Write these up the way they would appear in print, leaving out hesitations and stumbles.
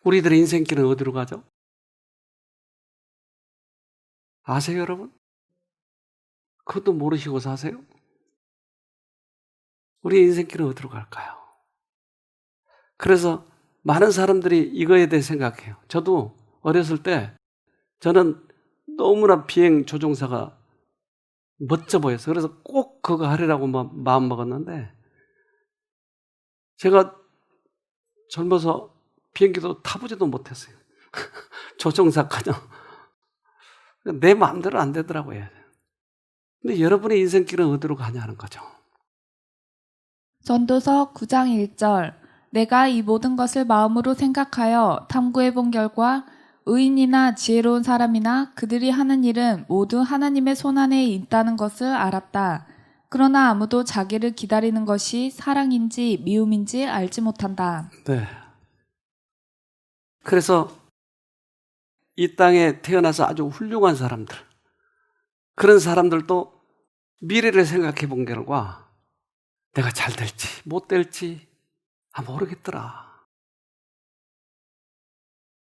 우리들의 인생길은 어디로 가죠? 아세요, 여러분? 그것도 모르시고 사세요? 우리 인생길은 어디로 갈까요? 그래서 많은 사람들이 이거에 대해 생각해요. 저도 어렸을 때 저는 너무나 비행 조종사가 멋져 보였어요. 그래서 꼭 그거 하려고 마음 먹었는데 제가 젊어서 비행기도 타보지도 못했어요. 조종사까지. 내 마음대로 안 되더라고요. 근데 여러분의 인생길은 어디로 가냐는 거죠. 전도서 9장 1절 내가 이 모든 것을 마음으로 생각하여 탐구해 본 결과 의인이나 지혜로운 사람이나 그들이 하는 일은 모두 하나님의 손안에 있다는 것을 알았다. 그러나 아무도 자기를 기다리는 것이 사랑인지 미움인지 알지 못한다. 네. 그래서 이 땅에 태어나서 아주 훌륭한 사람들, 그런 사람들도 미래를 생각해 본 결과 내가 잘 될지 못 될지 모르겠더라.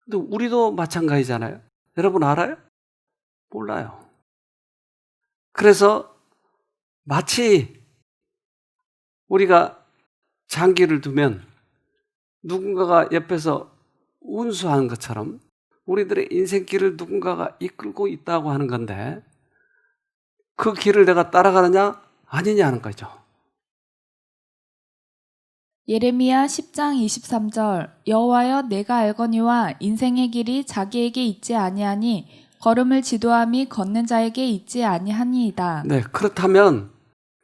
근데 우리도 마찬가지잖아요. 여러분 알아요? 몰라요. 그래서 마치 우리가 장기를 두면 누군가가 옆에서 운수하는 것처럼 우리들의 인생길을 누군가가 이끌고 있다고 하는 건데 그 길을 내가 따라가느냐 아니냐 하는 거죠. 예레미야 10장 23절 여호와여 내가 알거니와 인생의 길이 자기에게 있지 아니하니 걸음을 지도함이 걷는 자에게 있지 아니하니이다. 네, 그렇다면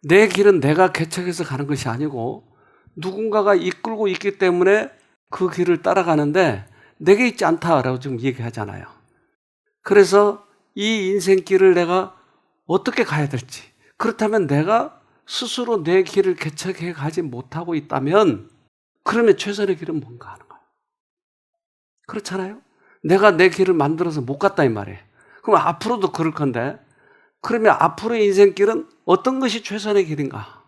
내 길은 내가 개척해서 가는 것이 아니고 누군가가 이끌고 있기 때문에 그 길을 따라가는데 내게 있지 않다라고 지금 얘기하잖아요. 그래서 이 인생길을 내가 어떻게 가야 될지, 그렇다면 내가 스스로 내 길을 개척해 가지 못하고 있다면 그러면 최선의 길은 뭔가 하는 거예요. 그렇잖아요? 내가 내 길을 만들어서 못 갔다 이 말이에요. 그럼 앞으로도 그럴 건데 그러면 앞으로의 인생길은 어떤 것이 최선의 길인가?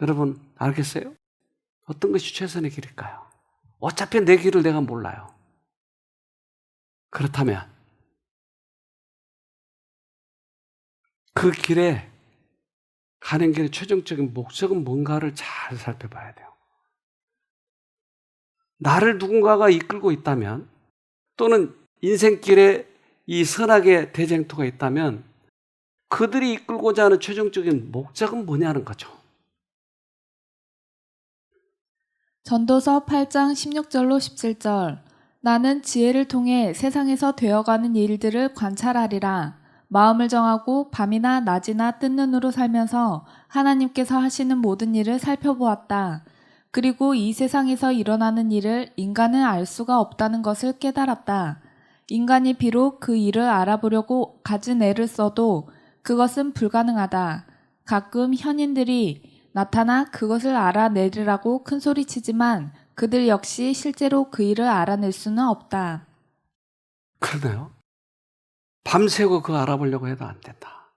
여러분 알겠어요? 어떤 것이 최선의 길일까요? 어차피 내 길을 내가 몰라요. 그렇다면 그 길에 가는 길의 최종적인 목적은 뭔가를 잘 살펴봐야 돼요. 나를 누군가가 이끌고 있다면 또는 인생길에 이 선악의 대쟁투가 있다면 그들이 이끌고자 하는 최종적인 목적은 뭐냐는 거죠. 전도서 8장 16절로 17절 나는 지혜를 통해 세상에서 되어가는 일들을 관찰하리라. 마음을 정하고 밤이나 낮이나 뜬 눈으로 살면서 하나님께서 하시는 모든 일을 살펴보았다. 그리고 이 세상에서 일어나는 일을 인간은 알 수가 없다는 것을 깨달았다. 인간이 비록 그 일을 알아보려고 가진 애를 써도 그것은 불가능하다. 가끔 현인들이 나타나 그것을 알아내리라고 큰소리치지만 그들 역시 실제로 그 일을 알아낼 수는 없다. 그러나요? 밤새고 그거 알아보려고 해도 안 된다.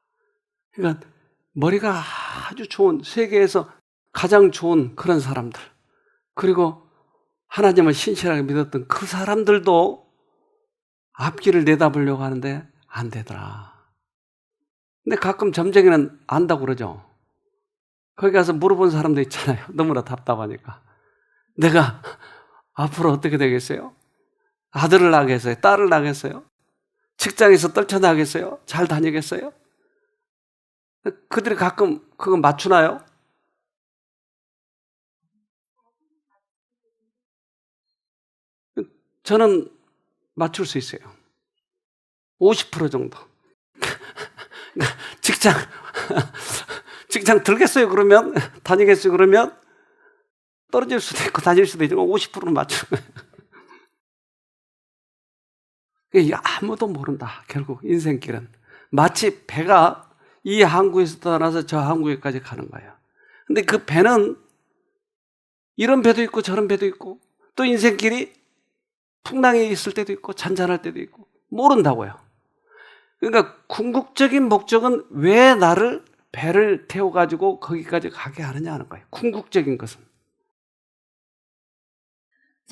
그러니까 머리가 아주 좋은, 세계에서 가장 좋은 그런 사람들, 그리고 하나님을 신실하게 믿었던 그 사람들도 앞길을 내다보려고 하는데 안 되더라. 근데 가끔 점쟁이는 안다고 그러죠. 거기 가서 물어본 사람도 있잖아요. 너무나 답답하니까. 내가 앞으로 어떻게 되겠어요? 아들을 낳겠어요? 딸을 낳겠어요? 직장에서 떨쳐나가겠어요? 잘 다니겠어요? 그들이 가끔 그거 맞추나요? 저는 맞출 수 있어요. 50% 정도. 직장 들겠어요 그러면? 다니겠어요 그러면? 떨어질 수도 있고 다닐 수도 있지만 50%는 맞추는 거예요. 아무도 모른다. 결국 인생길은. 마치 배가 이 항구에서 떠나서 저 항구에까지 가는 거예요. 근데 그 배는 이런 배도 있고 저런 배도 있고 또 인생길이 풍랑이 있을 때도 있고 잔잔할 때도 있고 모른다고요. 그러니까 궁극적인 목적은 왜 나를 배를 태워가지고 거기까지 가게 하느냐 하는 거예요. 궁극적인 것은.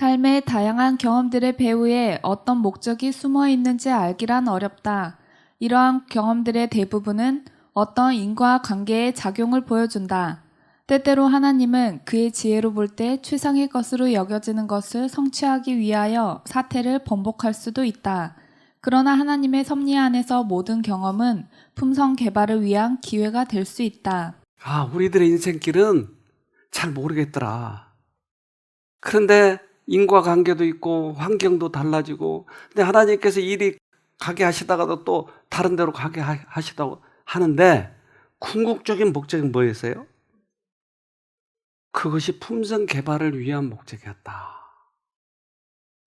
삶의 다양한 경험들의 배후에 어떤 목적이 숨어 있는지 알기란 어렵다. 이러한 경험들의 대부분은 어떤 인과관계의 작용을 보여준다. 때때로 하나님은 그의 지혜로 볼 때 최상의 것으로 여겨지는 것을 성취하기 위하여 사태를 번복할 수도 있다. 그러나 하나님의 섭리 안에서 모든 경험은 품성 개발을 위한 기회가 될 수 있다. 우리들의 인생길은 잘 모르겠더라. 그런데 인과관계도 있고 환경도 달라지고, 근데 하나님께서 일이 가게 하시다가도 또 다른 데로 가게 하시다고 하는데, 궁극적인 목적이 뭐였어요? 그것이 품성 개발을 위한 목적이었다.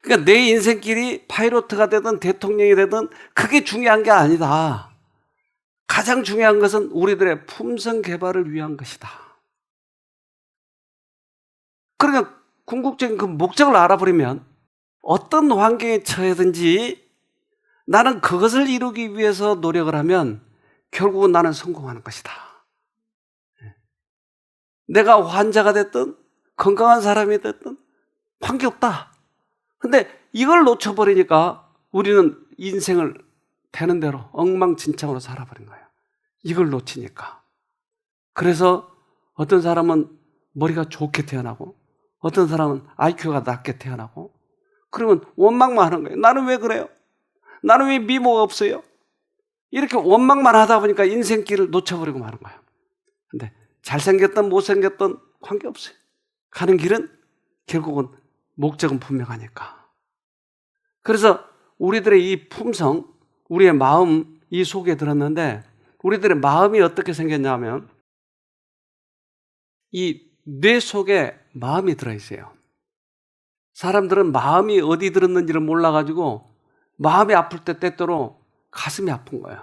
그러니까 내 인생길이 파이로트가 되든 대통령이 되든 그게 중요한 게 아니다. 가장 중요한 것은 우리들의 품성 개발을 위한 것이다. 그러니까 궁극적인 그 목적을 알아버리면 어떤 환경에 처해든지 나는 그것을 이루기 위해서 노력을 하면 결국은 나는 성공하는 것이다. 내가 환자가 됐든 건강한 사람이 됐든 관계없다. 근데 이걸 놓쳐버리니까 우리는 인생을 되는 대로 엉망진창으로 살아버린 거예요. 이걸 놓치니까. 그래서 어떤 사람은 머리가 좋게 태어나고 어떤 사람은 IQ가 낮게 태어나고, 그러면 원망만 하는 거예요. 나는 왜 그래요? 나는 왜 미모가 없어요? 이렇게 원망만 하다 보니까 인생길을 놓쳐버리고 마는 거예요. 근데 잘생겼든 못생겼든 관계없어요. 가는 길은 결국은 목적은 분명하니까. 그래서 우리들의 이 품성, 우리의 마음, 이 속에 들었는데 우리들의 마음이 어떻게 생겼냐면 이 뇌 속에 마음이 들어있어요. 사람들은 마음이 어디 들었는지를 몰라가지고 마음이 아플 때 때때로 가슴이 아픈 거예요.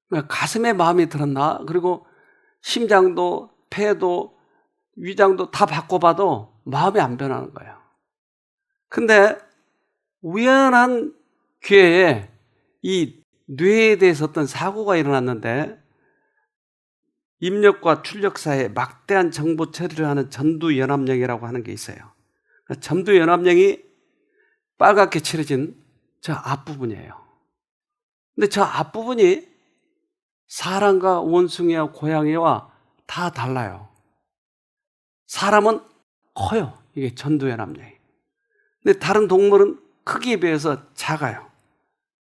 그러니까 가슴에 마음이 들었나? 그리고 심장도 폐도 위장도 다 바꿔봐도 마음이 안 변하는 거예요. 근데 우연한 기회에 이 뇌에 대해서 어떤 사고가 일어났는데 입력과 출력 사이에 막대한 정보 처리를 하는 전두연합령이라고 하는 게 있어요. 전두연합령이 빨갛게 칠해진 저 앞부분이에요. 근데 저 앞부분이 사람과 원숭이와 고양이와 다 달라요. 사람은 커요. 이게 전두연합령이. 근데 다른 동물은 크기에 비해서 작아요.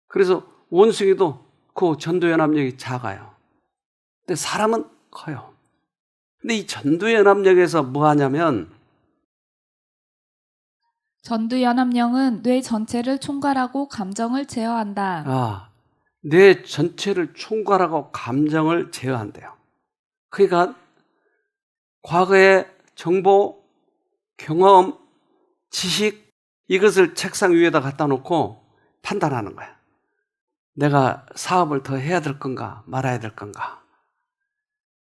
그래서 원숭이도 그 전두연합력이 작아요. 근데 사람은 커요. 근데 이 전두연합력에서 뭐 하냐면 전두연합령은 뇌 전체를 총괄하고 감정을 제어한다. 뇌 전체를 총괄하고 감정을 제어한대요. 그러니까 과거의 정보, 경험, 지식 이것을 책상 위에다 갖다 놓고 판단하는 거야. 내가 사업을 더 해야 될 건가 말아야 될 건가,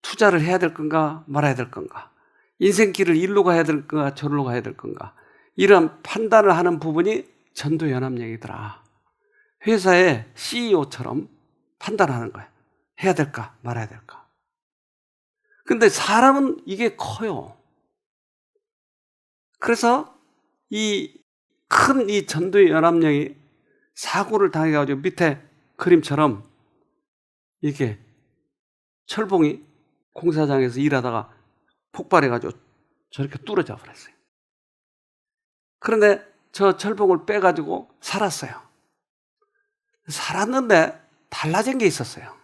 투자를 해야 될 건가 말아야 될 건가, 인생길을 일로 가야 될 건가 저리로 가야 될 건가, 이런 판단을 하는 부분이 전두연합력이더라. 회사의 CEO처럼 판단하는 거야. 해야 될까 말아야 될까. 근데 사람은 이게 커요. 그래서 이 큰 이 전두연합력이 사고를 당해가지고 밑에 그림처럼 이렇게 철봉이 공사장에서 일하다가 폭발해가지고 저렇게 뚫어져 버렸어요. 그런데 저 철봉을 빼가지고 살았어요. 살았는데 달라진 게 있었어요.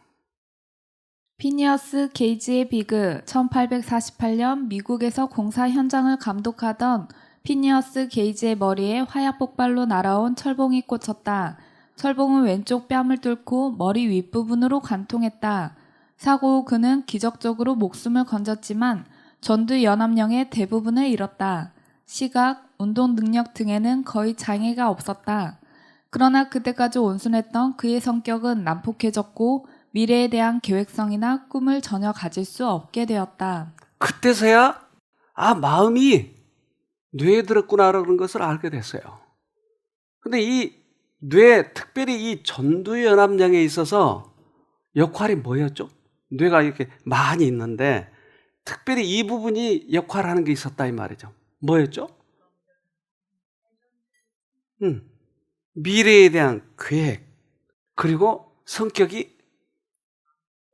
피니어스 게이지의 비그, 1848년 미국에서 공사 현장을 감독하던 피니어스 게이지의 머리에 화약 폭발로 날아온 철봉이 꽂혔다. 철봉은 왼쪽 뺨을 뚫고 머리 윗부분으로 관통했다. 사고 후 그는 기적적으로 목숨을 건졌지만 전두연합령의 대부분을 잃었다. 시각, 운동 능력 등에는 거의 장애가 없었다. 그러나 그때까지 온순했던 그의 성격은 난폭해졌고 미래에 대한 계획성이나 꿈을 전혀 가질 수 없게 되었다. 그때서야 마음이 뇌에 들었구나라는 것을 알게 됐어요. 근데 이 뇌, 특별히 이 전두연합령에 있어서 역할이 뭐였죠? 뇌가 이렇게 많이 있는데 특별히 이 부분이 역할을 하는 게 있었다 이 말이죠. 뭐였죠? 미래에 대한 계획, 그리고 성격이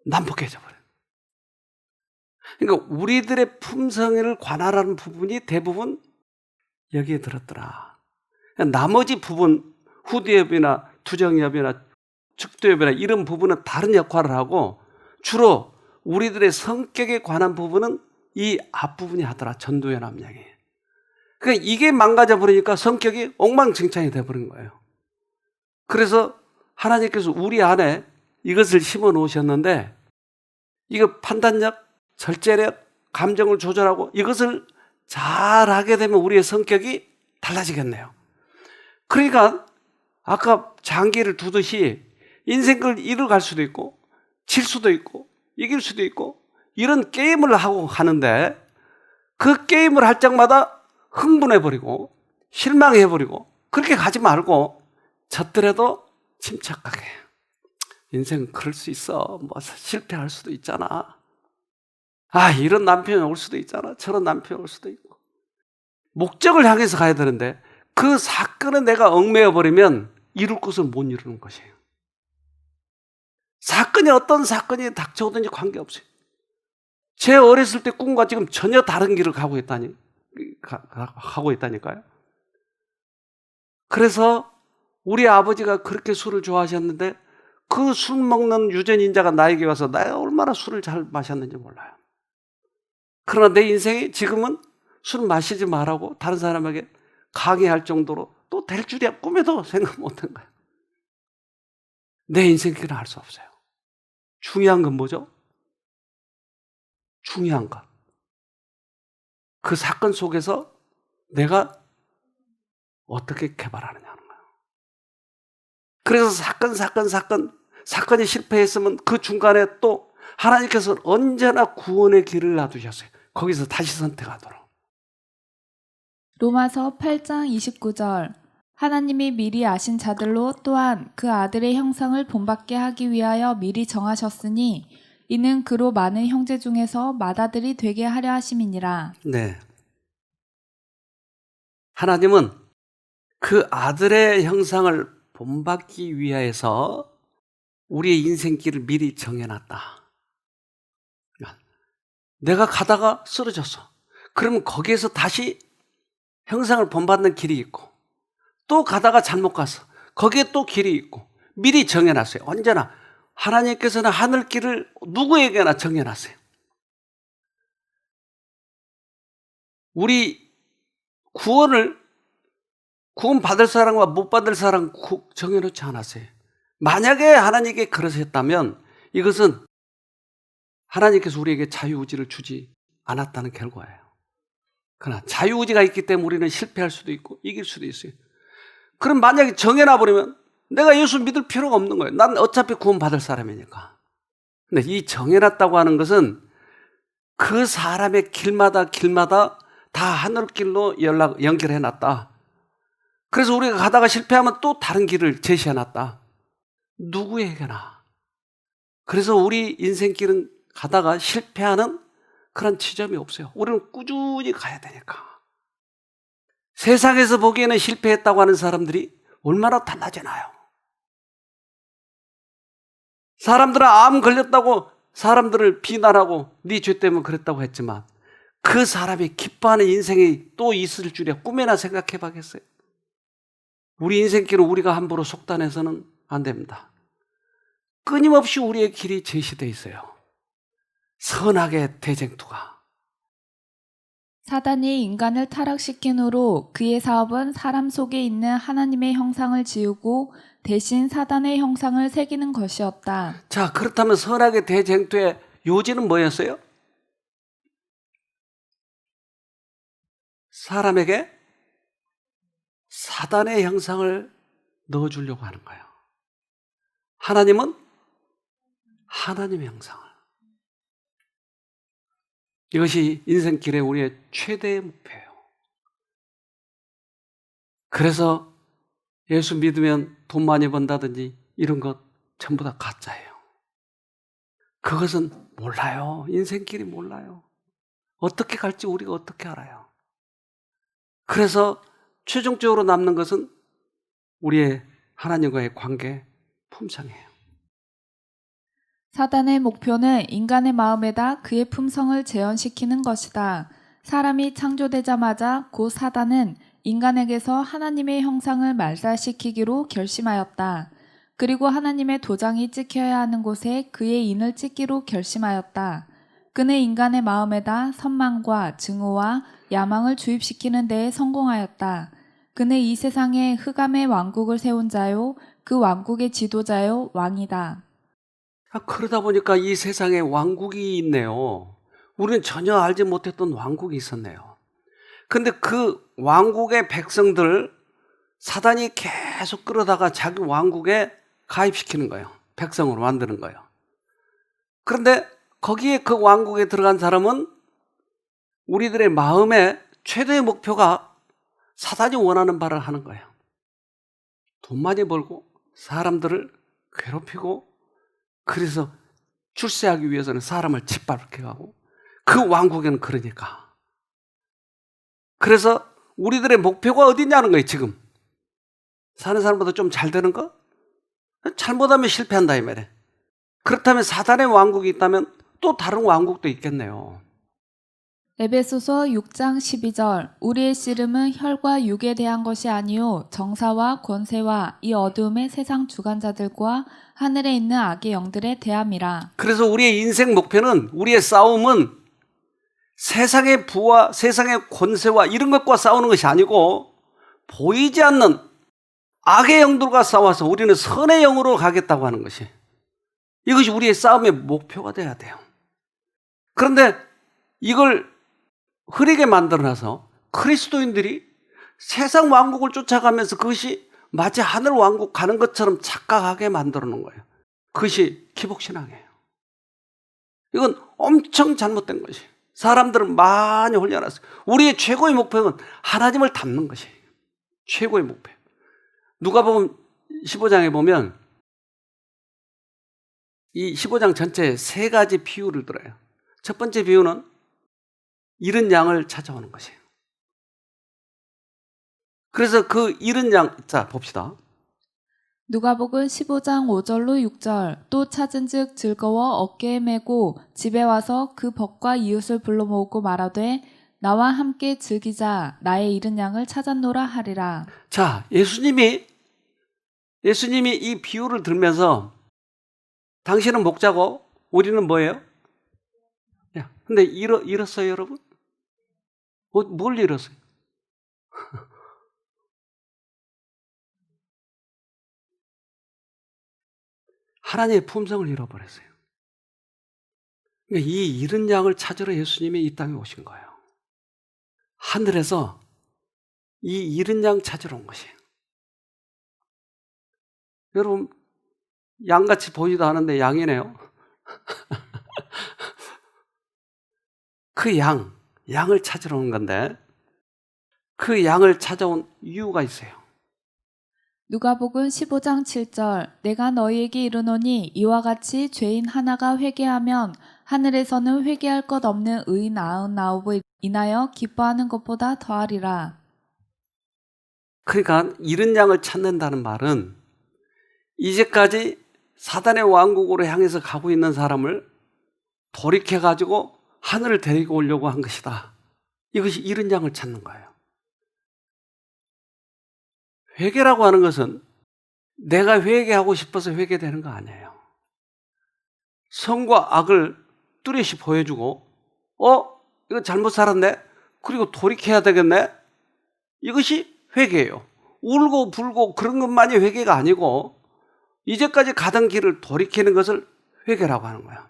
난폭해져 버려요. 그러니까 우리들의 품성을 관할하는 부분이 대부분 여기에 들었더라. 나머지 부분, 후두엽이나 투정엽이나 측두엽이나 이런 부분은 다른 역할을 하고 주로 우리들의 성격에 관한 부분은 이 앞부분이 하더라. 전두엽암양이. 그러니까 이게 망가져 버리니까 성격이 엉망진창이 돼버린 거예요. 그래서 하나님께서 우리 안에 이것을 심어 놓으셨는데 이거 판단력, 절제력, 감정을 조절하고 이것을 잘하게 되면 우리의 성격이 달라지겠네요. 그러니까 아까 장기를 두듯이 인생을 이뤄갈 수도 있고 질 수도 있고 이길 수도 있고 이런 게임을 하고 하는데 그 게임을 할 적마다 흥분해버리고 실망해버리고 그렇게 가지 말고 졌더라도 침착하게 인생은 그럴 수 있어. 뭐 실패할 수도 있잖아. 이런 남편이 올 수도 있잖아. 저런 남편이 올 수도 있고. 목적을 향해서 가야 되는데 그 사건에 내가 얽매여 버리면 이룰 것을 못 이루는 것이에요. 사건이 어떤 사건이 닥쳐오든지 관계없어요. 제 어렸을 때 꿈과 지금 전혀 다른 길을 하고 있다니까요. 그래서 우리 아버지가 그렇게 술을 좋아하셨는데 그 술 먹는 유전인자가 나에게 와서 내가 얼마나 술을 잘 마셨는지 몰라요. 그러나 내 인생이 지금은 술 마시지 말라고 다른 사람에게 강의할 정도로 또 될 줄이야 꿈에도 생각 못한 거예요. 내 인생길은 알 수 없어요. 중요한 건 뭐죠? 중요한 것. 그 사건 속에서 내가 어떻게 개발하느냐는 거예요. 그래서 사건이 실패했으면 그 중간에 또 하나님께서 언제나 구원의 길을 놔두셨어요. 거기서 다시 선택하도록. 로마서 8장 29절 하나님이 미리 아신 자들로 또한 그 아들의 형상을 본받게 하기 위하여 미리 정하셨으니 이는 그로 많은 형제 중에서 맏아들이 되게 하려 하심이니라. 네. 하나님은 그 아들의 형상을 본받기 위하여서 우리의 인생길을 미리 정해놨다. 내가 가다가 쓰러졌어. 그러면 거기에서 다시 형상을 본받는 길이 있고 또 가다가 잘못 갔어. 거기에 또 길이 있고 미리 정해놨어요. 언제나 하나님께서는 하늘길을 누구에게나 정해놨어요. 우리 구원 받을 사람과 못 받을 사람 정해놓지 않았어요. 만약에 하나님께 그러셨다면 이것은 하나님께서 우리에게 자유의지를 주지 않았다는 결과예요. 그러나 자유의지가 있기 때문에 우리는 실패할 수도 있고 이길 수도 있어요. 그럼 만약에 정해놔버리면 내가 예수 믿을 필요가 없는 거예요. 난 어차피 구원 받을 사람이니까. 근데 이 정해놨다고 하는 것은 그 사람의 길마다 다 하늘길로 연결해놨다. 그래서 우리가 가다가 실패하면 또 다른 길을 제시해놨다. 누구에게나. 그래서 우리 인생길은 가다가 실패하는 그런 지점이 없어요. 우리는 꾸준히 가야 되니까. 세상에서 보기에는 실패했다고 하는 사람들이 얼마나 달라지나요? 사람들은 암 걸렸다고 사람들을 비난하고 네 죄 때문에 그랬다고 했지만 그 사람이 기뻐하는 인생이 또 있을 줄이야 꿈에나 생각해 봐겠어요? 우리 인생길은 우리가 함부로 속단해서는 안 됩니다. 끊임없이 우리의 길이 제시되어 있어요. 선악의 대쟁투가. 사단이 인간을 타락시킨 후로 그의 사업은 사람 속에 있는 하나님의 형상을 지우고 대신 사단의 형상을 새기는 것이었다. 자, 그렇다면 선악의 대쟁투의 요지는 뭐였어요? 사람에게 사단의 형상을 넣어주려고 하는 거예요. 하나님은 하나님의 형상을. 이것이 인생길의 우리의 최대의 목표예요. 그래서 예수 믿으면 돈 많이 번다든지 이런 것 전부 다 가짜예요. 그것은 몰라요. 인생길이 몰라요. 어떻게 갈지 우리가 어떻게 알아요. 그래서 최종적으로 남는 것은 우리의 하나님과의 관계 품성이에요. 사단의 목표는 인간의 마음에다 그의 품성을 재현시키는 것이다. 사람이 창조되자마자 곧 사단은 인간에게서 하나님의 형상을 말살시키기로 결심하였다. 그리고 하나님의 도장이 찍혀야 하는 곳에 그의 인을 찍기로 결심하였다. 그는 인간의 마음에다 선망과 증오와 야망을 주입시키는 데에 성공하였다. 그는 이 세상에 흑암의 왕국을 세운 자요, 그 왕국의 지도자요, 왕이다. 그러다 보니까 이 세상에 왕국이 있네요. 우리는 전혀 알지 못했던 왕국이 있었네요. 근데 그 왕국의 백성들을 사단이 계속 끌어다가 자기 왕국에 가입시키는 거예요. 백성으로 만드는 거예요. 그런데 거기에 그 왕국에 들어간 사람은 우리들의 마음의 최대의 목표가 사단이 원하는 바를 하는 거예요. 돈 많이 벌고 사람들을 괴롭히고, 그래서 출세하기 위해서는 사람을 짓밟게 하고, 그 왕국에는 그러니까. 그래서 우리들의 목표가 어디냐는 거예요. 지금 사는 사람보다 좀 잘 되는 거? 잘못하면 실패한다 이 말이에요. 그렇다면 사단의 왕국이 있다면 또 다른 왕국도 있겠네요. 에베소서 6장 12절 우리의 씨름은 혈과 육에 대한 것이 아니요 정사와 권세와 이 어두움의 세상 주관자들과 하늘에 있는 악의 영들에 대함이라. 그래서 우리의 인생 목표는, 우리의 싸움은 세상의 부와 세상의 권세와 이런 것과 싸우는 것이 아니고 보이지 않는 악의 영들과 싸워서 우리는 선의 영으로 가겠다고 하는 것이, 이것이 우리의 싸움의 목표가 돼야 돼요. 그런데 이걸 흐리게 만들어놔서 그리스도인들이 세상 왕국을 쫓아가면서 그것이 마치 하늘 왕국 가는 것처럼 착각하게 만들어 놓은 거예요. 그것이 기복신앙이에요. 이건 엄청 잘못된 것이에요. 사람들은 많이 홀려놨어요. 우리의 최고의 목표는 하나님을 닮는 것이에요. 최고의 목표. 누가복음 15장에 보면 이 15장 전체에 세 가지 비유를 들어요. 첫 번째 비유는 잃은 양을 찾아오는 것이에요. 그래서 그 잃은 양, 자 봅시다. 누가복음 15장 5절로 6절 또 찾은즉 즐거워 어깨에 메고 집에 와서 그 벗과 이웃을 불러 모으고 말하되 나와 함께 즐기자 나의 잃은 양을 찾았노라 하리라. 자, 예수님이 이 비유를 들면서 당신은 목자고 우리는 뭐예요? 근데 잃었어요, 여러분? 뭘 잃었어요? 하나님의 품성을 잃어버렸어요. 그러니까 이 잃은 양을 찾으러 예수님이 이 땅에 오신 거예요. 하늘에서 이 잃은 양 찾으러 온 것이에요. 여러분, 양같이 보이지도 않은데 양이네요. 그 양을 찾으러 온 건데 그 양을 찾아온 이유가 있어요. 누가복음 15장 7절 내가 너희에게 이르노니 이와 같이 죄인 하나가 회개하면 하늘에서는 회개할 것 없는 의인 99을 인하여 기뻐하는 것보다 더하리라. 그러니까 잃은 양을 찾는다는 말은 이제까지 사단의 왕국으로 향해서 가고 있는 사람을 돌이켜가지고 하늘을 데리고 오려고 한 것이다. 이것이 잃은 양을 찾는 거예요. 회개라고 하는 것은 내가 회개하고 싶어서 회개되는 거 아니에요. 선과 악을 뚜렷이 보여주고 이거 잘못 살았네? 그리고 돌이켜야 되겠네? 이것이 회개예요. 울고 불고 그런 것만이 회개가 아니고 이제까지 가던 길을 돌이키는 것을 회개라고 하는 거야.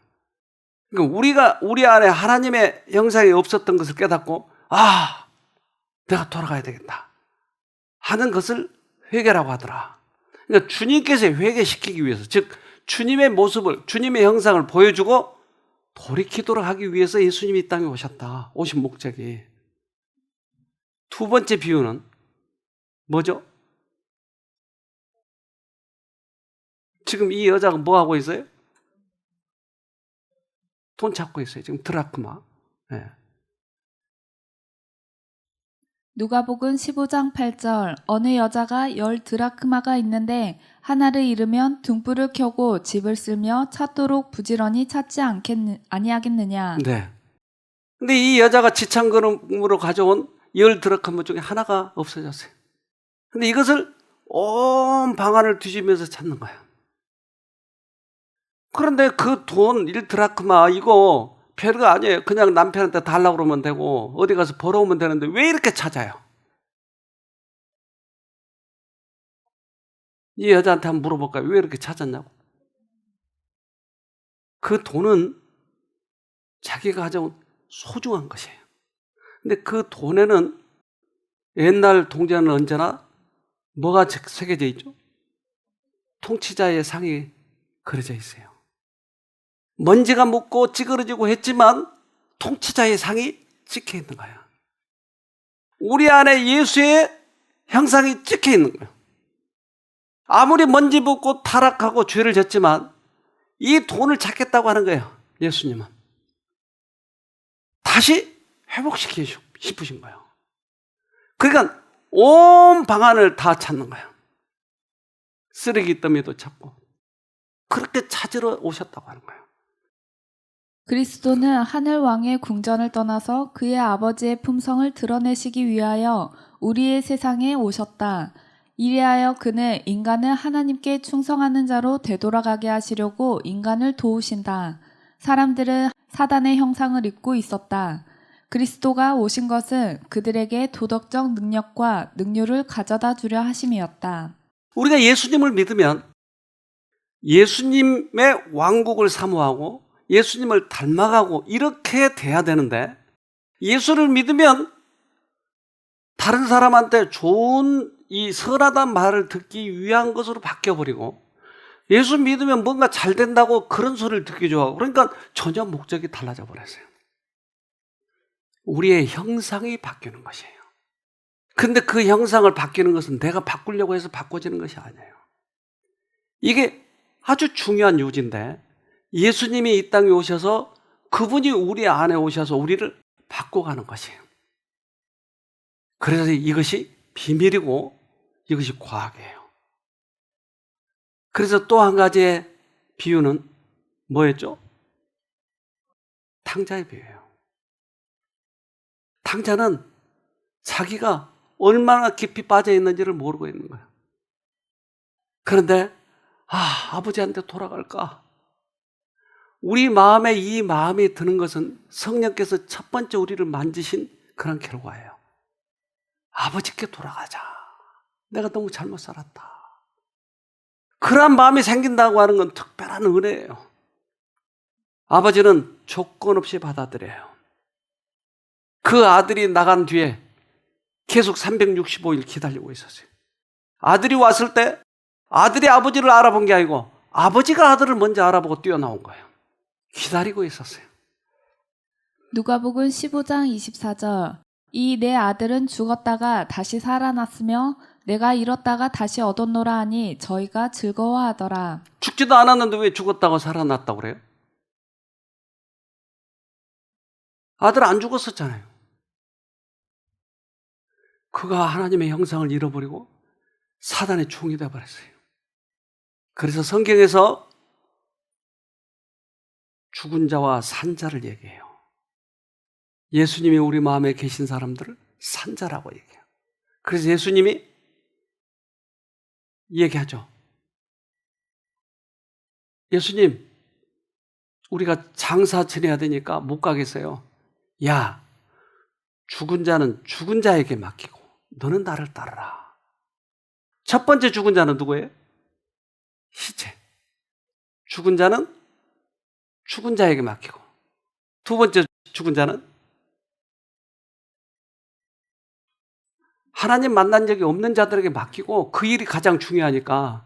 그러니까 우리 안에 하나님의 형상이 없었던 것을 깨닫고 내가 돌아가야 되겠다 하는 것을 회개라고 하더라. 그러니까 주님께서 회개시키기 위해서, 즉 주님의 모습을, 주님의 형상을 보여주고 돌이키도록 하기 위해서 예수님이 이 땅에 오신 목적이. 두 번째 비유는 뭐죠? 지금 이 여자가 뭐 하고 있어요? 돈 찾고 있어요. 지금 드라크마. 네. 누가복음 15장 8절 어느 여자가 10 드라크마가 있는데 하나를 잃으면 등불을 켜고 집을 쓸며 찾도록 부지런히 찾지 아니하겠느냐. 네. 근데 이 여자가 지참금으로 가져온 10 드라크마 중에 하나가 없어졌어요. 근데 이것을 온 방안을 뒤지면서 찾는 거예요. 그런데 그 돈 1 드라크마 이거 별거 아니에요. 그냥 남편한테 달라고 그러면 되고 어디 가서 벌어오면 되는데 왜 이렇게 찾아요? 이 여자한테 한번 물어볼까요? 왜 이렇게 찾았냐고. 그 돈은 자기가 가져온 소중한 것이에요. 근데 그 돈에는 옛날 동전은 언제나 뭐가 새겨져 있죠? 통치자의 상이 그려져 있어요. 먼지가 묻고 찌그러지고 했지만 통치자의 상이 찍혀 있는 거예요. 우리 안에 예수의 형상이 찍혀 있는 거예요. 아무리 먼지 묻고 타락하고 죄를 졌지만 이 돈을 찾겠다고 하는 거예요. 예수님은 다시 회복시키고 싶으신 거예요. 그러니까 온 방안을 다 찾는 거예요. 쓰레기 더미도 찾고 그렇게 찾으러 오셨다고 하는 거예요. 그리스도는 하늘 왕의 궁전을 떠나서 그의 아버지의 품성을 드러내시기 위하여 우리의 세상에 오셨다. 이리하여 그는 인간을 하나님께 충성하는 자로 되돌아가게 하시려고 인간을 도우신다. 사람들은 사단의 형상을 입고 있었다. 그리스도가 오신 것은 그들에게 도덕적 능력과 능률을 가져다 주려 하심이었다. 우리가 예수님을 믿으면 예수님의 왕국을 사모하고 예수님을 닮아가고 이렇게 돼야 되는데 예수를 믿으면 다른 사람한테 좋은 이 선하단 말을 듣기 위한 것으로 바뀌어버리고 예수 믿으면 뭔가 잘 된다고 그런 소리를 듣기 좋아하고 그러니까 전혀 목적이 달라져 버렸어요. 우리의 형상이 바뀌는 것이에요. 근데 그 형상을 바뀌는 것은 내가 바꾸려고 해서 바꿔지는 것이 아니에요. 이게 아주 중요한 요지인데 예수님이 이 땅에 오셔서 그분이 우리 안에 오셔서 우리를 바꿔가는 것이에요. 그래서 이것이 비밀이고 이것이 과학이에요. 그래서 또 한 가지의 비유는 뭐였죠? 탕자의 비유예요. 탕자는 자기가 얼마나 깊이 빠져 있는지를 모르고 있는 거예요. 그런데 아버지한테 돌아갈까? 우리 마음에 이 마음이 드는 것은 성령께서 첫 번째 우리를 만지신 그런 결과예요. 아버지께 돌아가자. 내가 너무 잘못 살았다. 그런 마음이 생긴다고 하는 건 특별한 은혜예요. 아버지는 조건 없이 받아들여요. 그 아들이 나간 뒤에 계속 365일 기다리고 있었어요. 아들이 왔을 때 아들이 아버지를 알아본 게 아니고 아버지가 아들을 먼저 알아보고 뛰어나온 거예요. 기다리고 있었어요. 누가복음 15장 24절 이 내 아들은 죽었다가 다시 살아났으며 내가 잃었다가 다시 얻었노라 하니 저희가 즐거워하더라. 죽지도 않았는데 왜 죽었다고 살아났다고 그래요? 아들 안 죽었었잖아요. 그가 하나님의 형상을 잃어버리고 사단의 종이 되어버렸어요. 그래서 성경에서 죽은 자와 산 자를 얘기해요. 예수님이 우리 마음에 계신 사람들을 산자라고 얘기해요. 그래서 예수님이 얘기하죠. 예수님, 우리가 장사 지내야 되니까 못 가겠어요. 야, 죽은 자는 죽은 자에게 맡기고 너는 나를 따르라. 첫 번째 죽은 자는 누구예요? 시체. 죽은 자는 죽은 자에게 맡기고 두 번째 죽은 자는 하나님 만난 적이 없는 자들에게 맡기고 그 일이 가장 중요하니까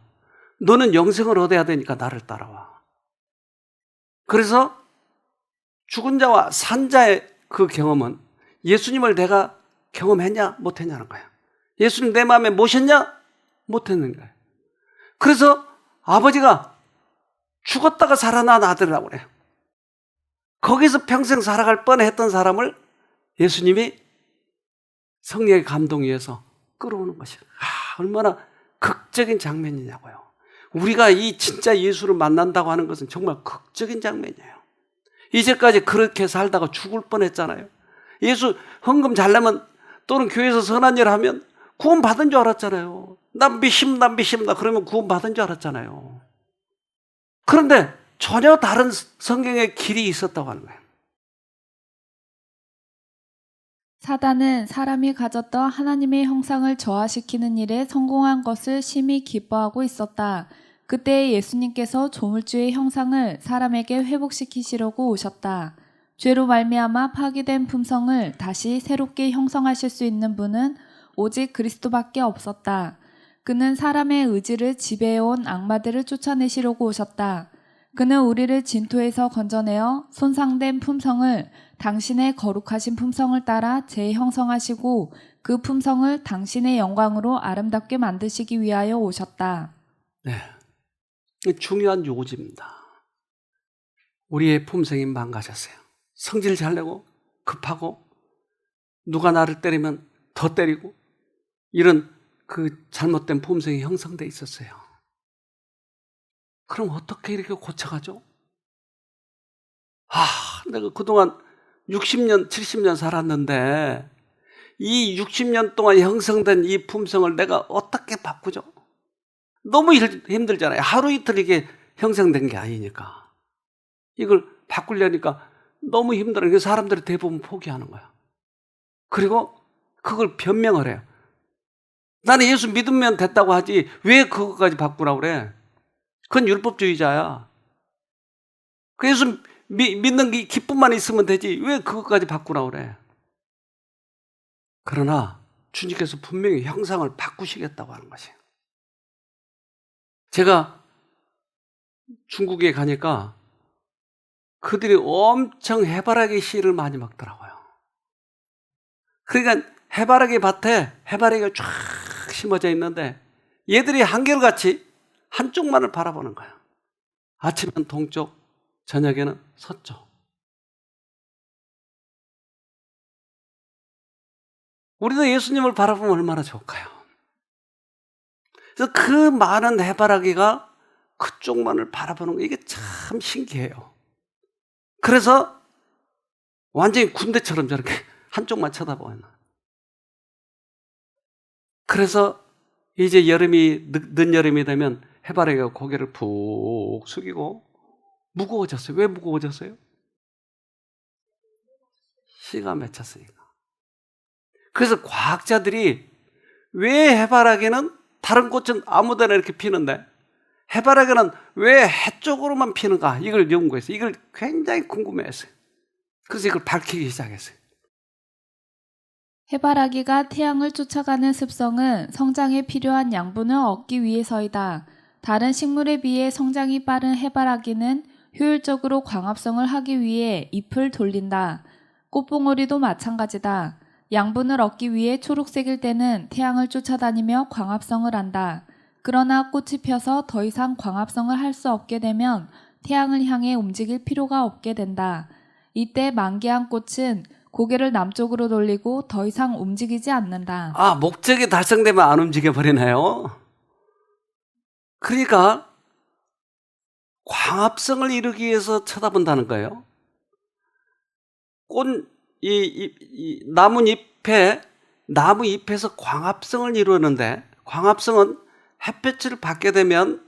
너는 영생을 얻어야 되니까 나를 따라와. 그래서 죽은 자와 산 자의 그 경험은 예수님을 내가 경험했냐 못했냐는 거예요. 예수님 내 마음에 모셨냐 못했는 거예요. 그래서 아버지가 죽었다가 살아난 아들이라고 그래요. 거기서 평생 살아갈 뻔했던 사람을 예수님이 성령의 감동에 의해서 끌어오는 것이에요. 얼마나 극적인 장면이냐고요. 우리가 이 진짜 예수를 만난다고 하는 것은 정말 극적인 장면이에요. 이제까지 그렇게 살다가 죽을 뻔했잖아요. 예수 헌금 잘 내면 또는 교회에서 선한 일 하면 구원 받은 줄 알았잖아요. 난 믿습니다 그러면 구원 받은 줄 알았잖아요. 그런데 전혀 다른 성경의 길이 있었다고 하는 거예요. 사단은 사람이 가졌던 하나님의 형상을 저하시키는 일에 성공한 것을 심히 기뻐하고 있었다. 그때 예수님께서 조물주의 형상을 사람에게 회복시키시려고 오셨다. 죄로 말미암아 파괴된 품성을 다시 새롭게 형성하실 수 있는 분은 오직 그리스도밖에 없었다. 그는 사람의 의지를 지배해온 악마들을 쫓아내시려고 오셨다. 그는 우리를 진토에서 건져내어 손상된 품성을 당신의 거룩하신 품성을 따라 재형성하시고 그 품성을 당신의 영광으로 아름답게 만드시기 위하여 오셨다. 네, 중요한 요지입니다. 우리의 품성이 망가졌어요. 성질 잘 내고 급하고 누가 나를 때리면 더 때리고 이런 그 잘못된 품성이 형성돼 있었어요. 그럼 어떻게 이렇게 고쳐가죠? 내가 그동안 60년, 70년 살았는데 이 60년 동안 형성된 이 품성을 내가 어떻게 바꾸죠? 너무 힘들잖아요. 하루 이틀 이게 형성된 게 아니니까. 이걸 바꾸려니까 너무 힘들어요. 그래서 사람들이 대부분 포기하는 거야. 그리고 그걸 변명을 해요. 나는 예수 믿으면 됐다고 하지 왜 그것까지 바꾸라고 그래? 그건 율법주의자야. 그 예수 믿는 게 기쁨만 있으면 되지 왜 그것까지 바꾸라고 그래? 그러나 주님께서 분명히 형상을 바꾸시겠다고 하는 것이에요. 제가 중국에 가니까 그들이 엄청 해바라기 씨를 많이 먹더라고요. 그러니까 해바라기 밭에 해바라기가 쫙 심어져 있는데 얘들이 한결같이 한쪽만을 바라보는 거야. 아침은 동쪽, 저녁에는 서쪽. 우리도 예수님을 바라보면 얼마나 좋을까요? 그래서 그 많은 해바라기가 그쪽만을 바라보는 거 이게 참 신기해요. 그래서 완전히 군대처럼 저렇게 한쪽만 쳐다보는. 그래서 이제 여름이 늦여름이 되면 해바라기가 고개를 푹 숙이고 무거워졌어요. 왜 무거워졌어요? 씨가 맺혔으니까. 그래서 과학자들이 왜 해바라기는 다른 꽃은 아무데나 이렇게 피는데 해바라기는 왜 해 쪽으로만 피는가 이걸 연구했어요. 이걸 굉장히 궁금해했어요. 그래서 이걸 밝히기 시작했어요. 해바라기가 태양을 쫓아가는 습성은 성장에 필요한 양분을 얻기 위해서이다. 다른 식물에 비해 성장이 빠른 해바라기는 효율적으로 광합성을 하기 위해 잎을 돌린다. 꽃봉오리도 마찬가지다. 양분을 얻기 위해 초록색일 때는 태양을 쫓아다니며 광합성을 한다. 그러나 꽃이 펴서 더 이상 광합성을 할 수 없게 되면 태양을 향해 움직일 필요가 없게 된다. 이때 만개한 꽃은 고개를 남쪽으로 돌리고 더 이상 움직이지 않는다. 목적이 달성되면 안 움직여 버리나요? 그러니까 광합성을 이루기 위해서 쳐다본다는 거예요. 나무 잎에서 광합성을 이루는데 광합성은 햇볕을 받게 되면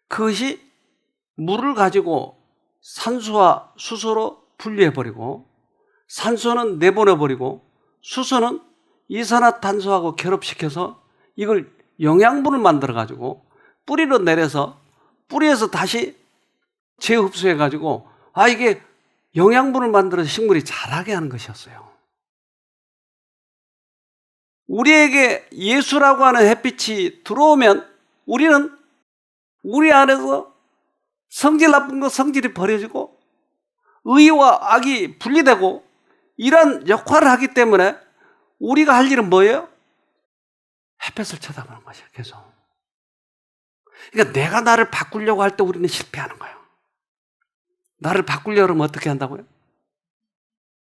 그것이 물을 가지고 산소와 수소로 분리해버리고 산소는 내보내버리고 수소는 이산화탄소하고 결합시켜서 이걸 영양분을 만들어가지고 뿌리로 내려서 뿌리에서 다시 재흡수해가지고 이게 영양분을 만들어서 식물이 자라게 하는 것이었어요. 우리에게 예수라고 하는 햇빛이 들어오면 우리는 우리 안에서 성질 나쁜 거 성질이 버려지고 의와 악이 분리되고 이런 역할을 하기 때문에 우리가 할 일은 뭐예요? 햇볕을 쳐다보는 것이에요. 계속. 그러니까 내가 나를 바꾸려고 할 때 우리는 실패하는 거예요. 나를 바꾸려고 하면 어떻게 한다고요?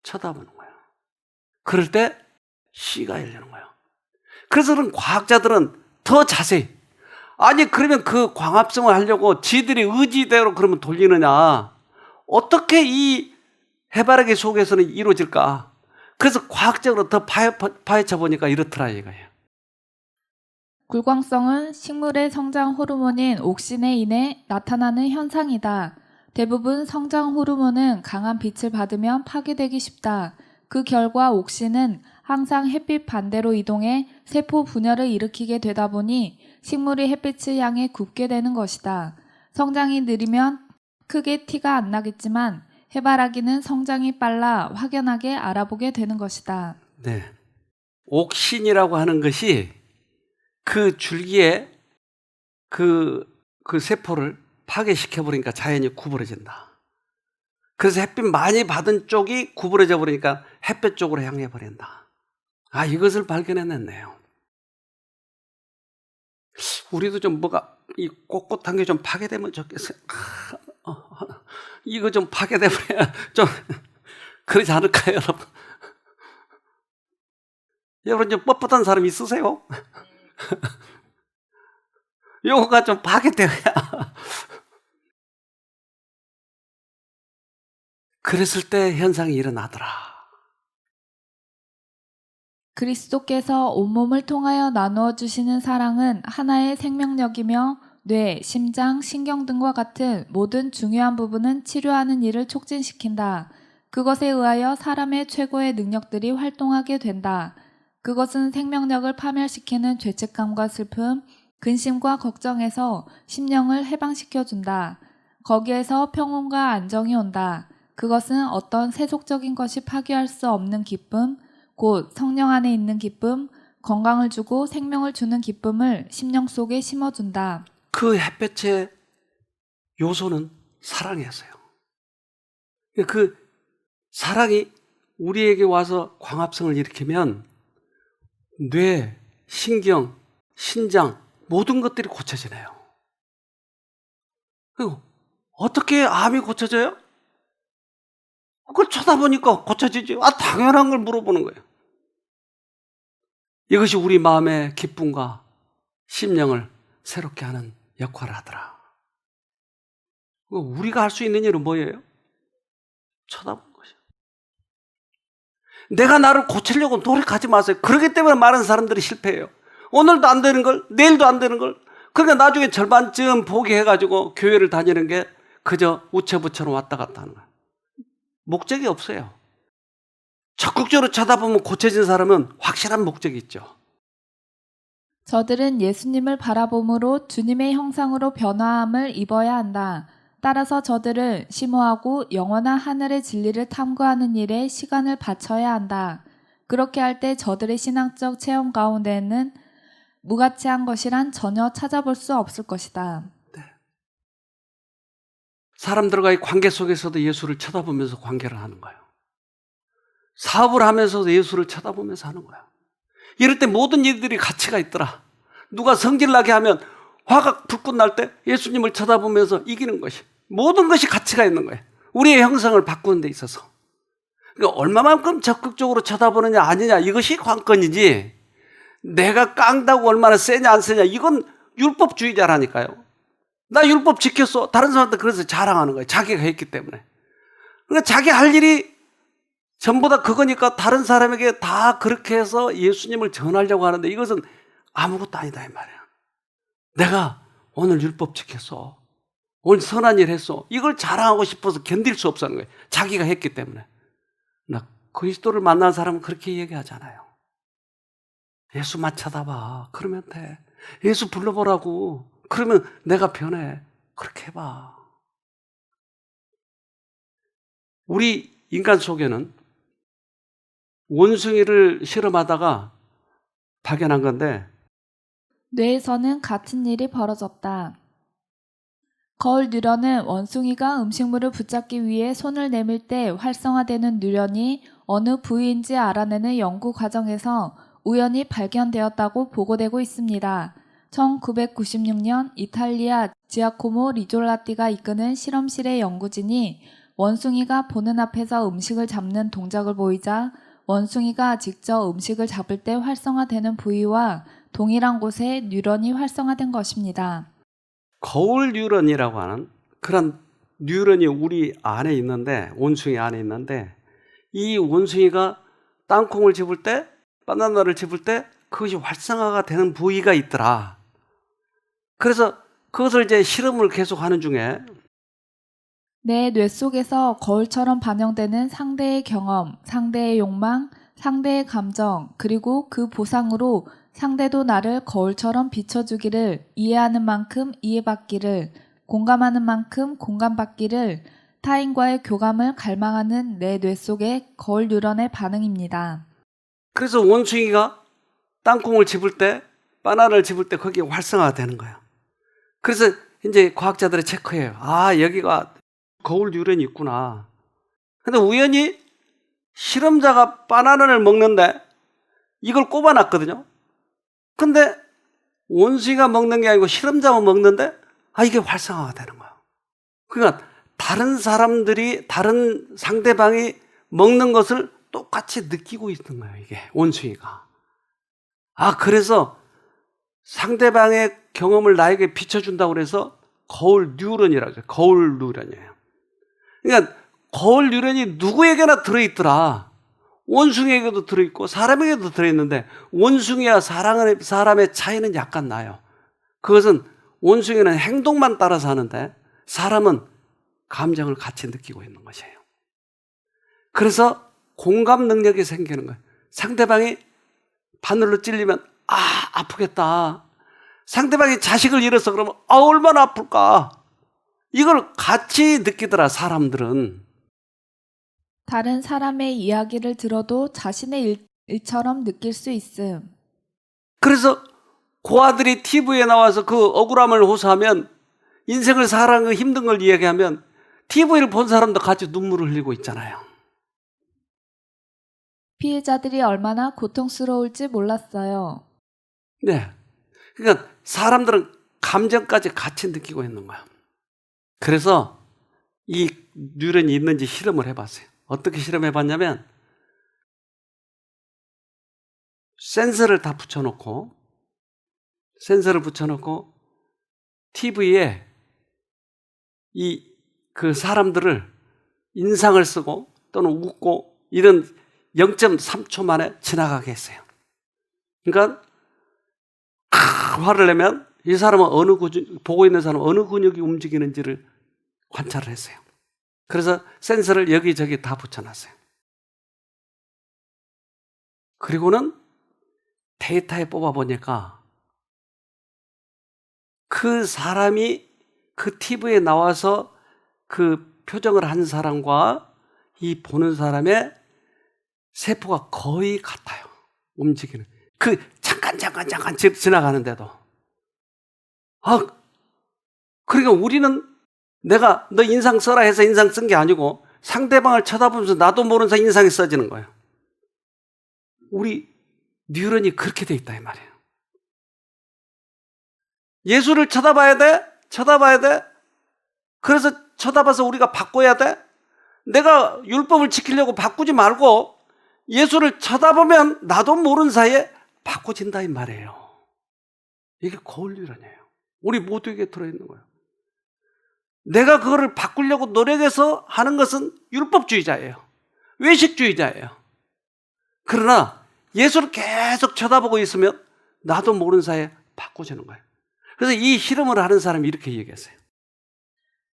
쳐다보는 거예요. 그럴 때 C가 열리는 거예요. 그래서 그런 과학자들은 더 자세히, 아니 그러면 그 광합성을 하려고 지들이 의지대로 그러면 돌리느냐, 어떻게 이 해바라기 속에서는 이루어질까? 그래서 과학적으로 더 파헤쳐 보니까 이렇더라 이거예요. 굴광성은 식물의 성장 호르몬인 옥신에 인해 나타나는 현상이다. 대부분 성장 호르몬은 강한 빛을 받으면 파괴되기 쉽다. 그 결과 옥신은 항상 햇빛 반대로 이동해 세포 분열을 일으키게 되다 보니 식물이 햇빛을 향해 굽게 되는 것이다. 성장이 느리면 크게 티가 안 나겠지만 해바라기는 성장이 빨라 확연하게 알아보게 되는 것이다. 네. 옥신이라고 하는 것이 그 줄기에 그 세포를 파괴시켜 버리니까 자연이 구부러진다. 그래서 햇빛 많이 받은 쪽이 구부러져 버리니까 햇볕 쪽으로 향해 버린다. 아, 이것을 발견해냈네요. 우리도 좀 뭐가 이 꼿꼿한 게 좀 파괴되면 좋겠어요. 이거 좀 파괴되면 좀 그러지 않을까요, 여러분? 여러분 좀 뻣뻣한 사람 있으세요? 요거가 좀 파괴되어야. 그랬을 때 현상이 일어나더라. 그리스도께서 온몸을 통하여 나누어 주시는 사랑은 하나의 생명력이며 뇌, 심장, 신경 등과 같은 모든 중요한 부분은 치료하는 일을 촉진시킨다. 그것에 의하여 사람의 최고의 능력들이 활동하게 된다. 그것은 생명력을 파멸시키는 죄책감과 슬픔, 근심과 걱정에서 심령을 해방시켜준다. 거기에서 평온과 안정이 온다. 그것은 어떤 세속적인 것이 파괴할 수 없는 기쁨, 곧 성령 안에 있는 기쁨, 건강을 주고 생명을 주는 기쁨을 심령 속에 심어준다. 그 햇볕의 요소는 사랑이었어요. 그 사랑이 우리에게 와서 광합성을 일으키면 뇌, 신경, 신장 모든 것들이 고쳐지네요. 그리고 어떻게 암이 고쳐져요? 그걸 쳐다보니까 고쳐지죠. 아, 당연한 걸 물어보는 거예요. 이것이 우리 마음의 기쁨과 심령을 새롭게 하는 역할을 하더라. 우리가 할 수 있는 일은 뭐예요? 쳐다보는 것이요. 내가 나를 고치려고 노력하지 마세요. 그렇기 때문에 많은 사람들이 실패해요. 오늘도 안 되는 걸, 내일도 안 되는 걸. 그러니까 나중에 절반쯤 포기해가지고 교회를 다니는 게 그저 우체부처럼 왔다 갔다 하는 거예요. 목적이 없어요. 적극적으로 쳐다보면 고쳐진 사람은 확실한 목적이 있죠. 저들은 예수님을 바라봄으로 주님의 형상으로 변화함을 입어야 한다. 따라서 저들은 심오하고 영원한 하늘의 진리를 탐구하는 일에 시간을 바쳐야 한다. 그렇게 할 때 저들의 신앙적 체험 가운데는 무가치한 것이란 전혀 찾아볼 수 없을 것이다. 네. 사람들과의 관계 속에서도 예수를 쳐다보면서 관계를 하는 거예요. 사업을 하면서도 예수를 쳐다보면서 하는 거예요. 이럴 때 모든 일들이 가치가 있더라. 누가 성질나게 하면 화가 불꽃 날 때 예수님을 쳐다보면서 이기는 것이, 모든 것이 가치가 있는 거예요. 우리의 형상을 바꾸는 데 있어서. 그러니까 얼마만큼 적극적으로 쳐다보느냐 아니냐 이것이 관건이지, 내가 깡다고 얼마나 세냐 안 세냐 이건 율법주의자라니까요. 나 율법 지켰어. 다른 사람한테 그래서 자랑하는 거예요. 자기가 했기 때문에. 그러니까 자기 할 일이 전부 다 그거니까 다른 사람에게 다 그렇게 해서 예수님을 전하려고 하는데 이것은 아무것도 아니다 이 말이야. 내가 오늘 율법 지켰어. 오늘 선한 일 했어. 이걸 자랑하고 싶어서 견딜 수 없어 하는 거예요. 자기가 했기 때문에. 나 그리스도를 만난 사람은 그렇게 얘기하잖아요. 예수만 쳐다봐. 그러면 돼. 예수 불러보라고. 그러면 내가 변해. 그렇게 해봐. 우리 인간 속에는 원숭이를 실험하다가 발견한 건데, 뇌에서는 같은 일이 벌어졌다. 거울 뉴런은 원숭이가 음식물을 붙잡기 위해 손을 내밀 때 활성화되는 뉴런이 어느 부위인지 알아내는 연구 과정에서 우연히 발견되었다고 보고되고 있습니다. 1996년 이탈리아 지아코모 리졸라띠가 이끄는 실험실의 연구진이 원숭이가 보는 앞에서 음식을 잡는 동작을 보이자 원숭이가 직접 음식을 잡을 때 활성화되는 부위와 동일한 곳에 뉴런이 활성화된 것입니다. 거울 뉴런이라고 하는 그런 뉴런이 우리 안에 있는데, 원숭이 안에 있는데, 이 원숭이가 땅콩을 집을 때, 바나나를 집을 때 그것이 활성화가 되는 부위가 있더라. 그래서 그것을 이제 실험을 계속 하는 중에 내 뇌 속에서 거울처럼 반영되는 상대의 경험, 상대의 욕망, 상대의 감정, 그리고 그 보상으로 상대도 나를 거울처럼 비춰주기를, 이해하는 만큼 이해받기를, 공감하는 만큼 공감받기를, 타인과의 교감을 갈망하는 내 뇌 속의 거울 뉴런의 반응입니다. 그래서 원숭이가 땅콩을 집을 때, 바나나를 집을 때 거기에 활성화가 되는 거예요. 그래서 이제 과학자들이 체크해요. 아, 여기가 거울 뉴런이 있구나. 근데 우연히 실험자가 바나나를 먹는데 이걸 꼽아놨거든요. 근데 원숭이가 먹는 게 아니고 실험자가 먹는데 이게 활성화가 되는 거예요. 그러니까 다른 사람들이, 다른 상대방이 먹는 것을 똑같이 느끼고 있는 거예요, 이게 원숭이가. 그래서 상대방의 경험을 나에게 비춰준다고 그래서 거울 뉴런이라고 해요. 거울 뉴런이에요. 그러니까 거울 뉴런이 누구에게나 들어있더라. 원숭이에게도 들어있고 사람에게도 들어있는데, 원숭이와 사람의 차이는 약간 나요. 그것은 원숭이는 행동만 따라서 하는데 사람은 감정을 같이 느끼고 있는 것이에요. 그래서 공감 능력이 생기는 거예요. 상대방이 바늘로 찔리면 아프겠다. 상대방이 자식을 잃어서 그러면 얼마나 아플까. 이걸 같이 느끼더라, 사람들은. 다른 사람의 이야기를 들어도 자신의 일처럼 느낄 수 있음. 그래서 고아들이 TV에 나와서 그 억울함을 호소하면, 인생을 살아가는 힘든 걸 이야기하면 TV를 본 사람도 같이 눈물을 흘리고 있잖아요. 피해자들이 얼마나 고통스러울지 몰랐어요. 네. 그러니까 사람들은 감정까지 같이 느끼고 있는 거야. 그래서 이 뉴런이 있는지 실험을 해봤어요. 어떻게 실험해봤냐면, 센서를 붙여놓고 TV에 그 사람들을 인상을 쓰고 또는 웃고 이런 0.3초 만에 지나가게 했어요. 그러니까 화를 내면 이 사람은 보고 있는 사람은 어느 근육이 움직이는지를 관찰을 했어요. 그래서 센서를 여기저기 다 붙여놨어요. 그리고는 데이터에 뽑아보니까 그 사람이 그 TV에 나와서 그 표정을 한 사람과 이 보는 사람의 세포가 거의 같아요. 움직이는. 그 잠깐 지나가는데도. 그러니까 우리는 내가 너 인상 써라 해서 인상 쓴 게 아니고 상대방을 쳐다보면서 나도 모르는 사이 인상이 써지는 거예요. 우리 뉴런이 그렇게 돼 있다 이 말이에요. 예수를 쳐다봐야 돼. 그래서 쳐다봐서 우리가 바꿔야 돼. 내가 율법을 지키려고 바꾸지 말고 예수를 쳐다보면 나도 모르는 사이에 바꿔진다 이 말이에요. 이게 거울 뉴런이에요. 우리 모두에게 들어있는 거예요. 내가 그거를 바꾸려고 노력해서 하는 것은 율법주의자예요. 외식주의자예요. 그러나 예수를 계속 쳐다보고 있으면 나도 모르는 사이에 바꿔지는 거예요. 그래서 이 실험을 하는 사람이 이렇게 얘기했어요.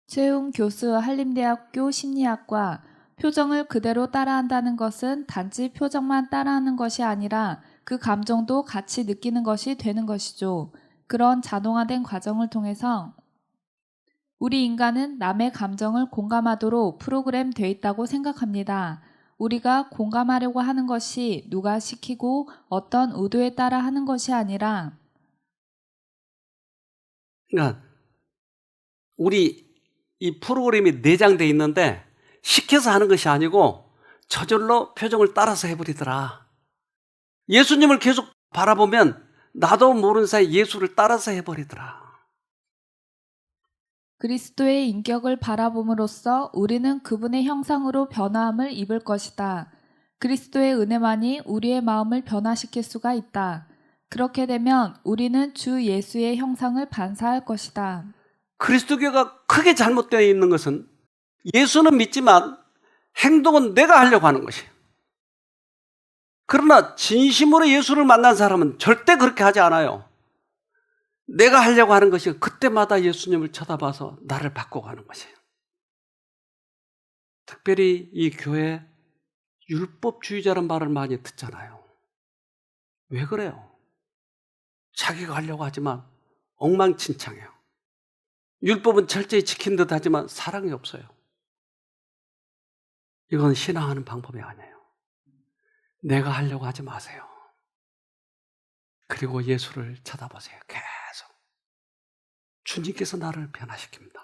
최웅 교수 한림대학교 심리학과, 표정을 그대로 따라한다는 것은 단지 표정만 따라하는 것이 아니라 그 감정도 같이 느끼는 것이 되는 것이죠. 그런 자동화된 과정을 통해서 우리 인간은 남의 감정을 공감하도록 프로그램되어 있다고 생각합니다. 우리가 공감하려고 하는 것이 누가 시키고 어떤 의도에 따라 하는 것이 아니라, 그러니까 우리 이 프로그램이 내장되어 있는데 시켜서 하는 것이 아니고 저절로 표정을 따라서 해버리더라. 예수님을 계속 바라보면 나도 모르는 사이 예수를 따라서 해버리더라. 그리스도의 인격을 바라봄으로써 우리는 그분의 형상으로 변화함을 입을 것이다. 그리스도의 은혜만이 우리의 마음을 변화시킬 수가 있다. 그렇게 되면 우리는 주 예수의 형상을 반사할 것이다. 그리스도교가 크게 잘못되어 있는 것은 예수는 믿지만 행동은 내가 하려고 하는 것이에요. 그러나 진심으로 예수를 만난 사람은 절대 그렇게 하지 않아요. 내가 하려고 하는 것이 그때마다 예수님을 쳐다봐서 나를 바꿔가는 것이에요. 특별히 이 교회 율법주의자란 말을 많이 듣잖아요. 왜 그래요? 자기가 하려고 하지만 엉망진창해요. 율법은 철저히 지킨 듯 하지만 사랑이 없어요. 이건 신앙하는 방법이 아니에요. 내가 하려고 하지 마세요. 그리고 예수를 쳐다보세요. 계속. 주님께서 나를 변화시킵니다.